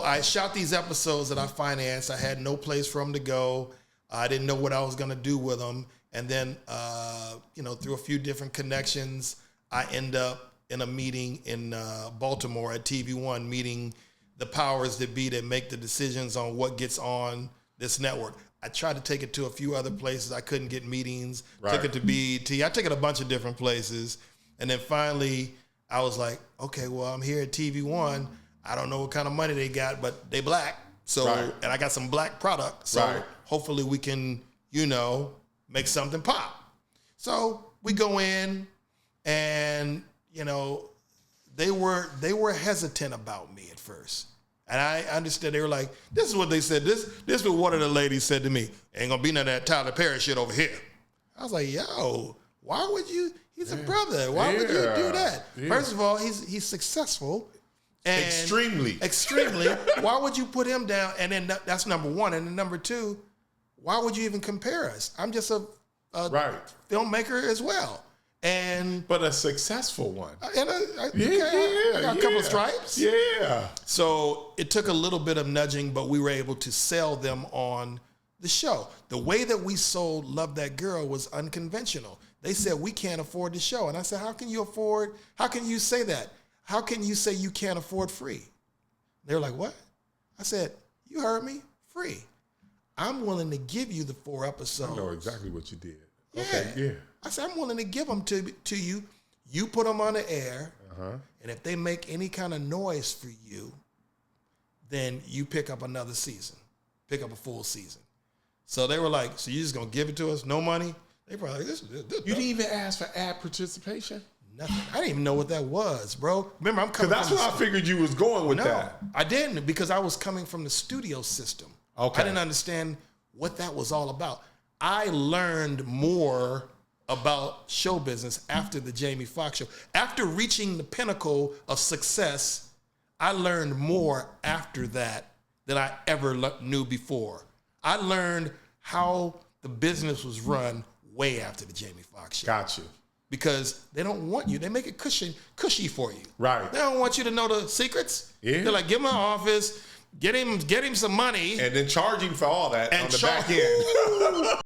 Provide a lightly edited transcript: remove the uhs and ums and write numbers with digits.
I shot these episodes that I financed. I had no place for them to go. I didn't know what I was going to do with them. And then, through a few different connections, I end up in a meeting in Baltimore at TV1, meeting the powers that be that make the decisions on what gets on this network. I tried to take it to a few other places. I couldn't get meetings. Right. Took it to BET. I took it a bunch of different places. And then finally, I was like, okay, well, I'm here at TV1. I don't know what kind of money they got, but they black. So, and I got some black product. So hopefully we can, make something pop. So we go in and, they were hesitant about me at first. And I understood. They were like, this is what they said. This is what one of the ladies said to me. Ain't gonna be none of that Tyler Perry shit over here. I was like, yo, why would you? He's a brother. Why would you do that? Yeah. First of all, he's successful. And extremely. Why would you put him down? And then that's number one. And then number two, why would you even compare us? I'm just a filmmaker as well. But a successful one. And I got a couple of stripes. Yeah. So it took a little bit of nudging, but we were able to sell them on the show. The way that we sold Love That Girl was unconventional. They said, we can't afford the show. And I said, how can you say that? How can you say you can't afford free? They were like, what? I said, you heard me, free. I'm willing to give you the 4 episodes. I know exactly what you did. Yeah. Okay, yeah. I said, I'm willing to give them to you. You put them on the air, and if they make any kind of noise for you, then you pick up another season, pick up a full season. So they were like, so you just going to give it to us, no money? They probably like, this. You didn't even ask for ad participation? Nothing. I didn't even know what that was, bro. Remember, I'm coming from that's where I figured you was going with that. I didn't, because I was coming from the studio system. Okay. I didn't understand what that was all about. I learned more about show business after the Jamie Foxx show. After reaching the pinnacle of success, I learned more after that than I ever knew before. I learned how the business was run way after the Jamie Foxx show. Got you. Because they don't want you. They make it cushy for you. Right. They don't want you to know the secrets. Yeah. They're like, give him an office, get him some money. And then charge him for all that on the back end.